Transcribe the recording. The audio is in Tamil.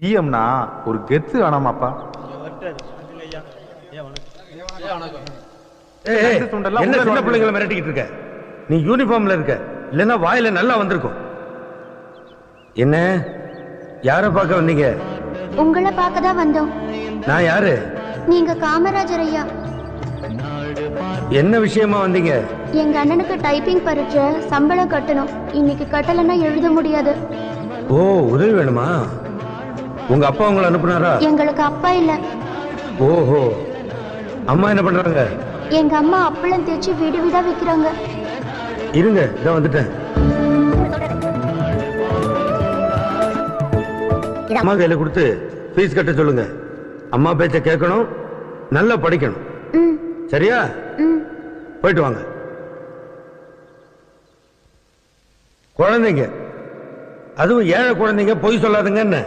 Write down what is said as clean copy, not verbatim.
சிஎம்னா ஒரு கெத்து வேணாமாப்பா? என்ன சின்ன பிள்ளைங்களை மிரட்டிக்கிட்டு இருக்க? நீ யூனிஃபார்ம்ல இருக்க, இல்லன்னா வாயில நல்லா வந்திருக்கும். என்ன யார பார்க்க வந்தீங்க? உங்களை பார்க்க தான் வந்தோம். நான் யாரு? நீங்க காமராஜர் ஐயா. என்ன விஷயமா வந்தீங்க? எங்க அண்ணனுக்கு டைப்பிங் பரீட்சை சம்பளம் கட்டணும். இன்னைக்கு கட்டலன்னா எழுத முடியாது. ஓ, உதவி வேணுமா? உங்க அப்பா உங்களை அனுப்புனாரா? எங்களுக்கு அப்பா இல்ல. ஓஹோ, அம்மா என்ன பண்றாங்க? எங்க அம்மா அப்பளம் தேய்ச்சி வீடு வீடா விக்கிறாங்க. இருங்க, இதான் வந்துட்டேன். அம்மா கையில கொடுத்து ஃபீஸ் கட்ட சொல்லுங்க. அம்மா பேச்ச கேட்கணும், நல்லா படிக்கணும். சரியா? போயிட்டு வாங்க. குழந்தைங்க, அதுவும் ஏழை குழந்தைங்க பொய் சொல்லாதுங்க. என்ன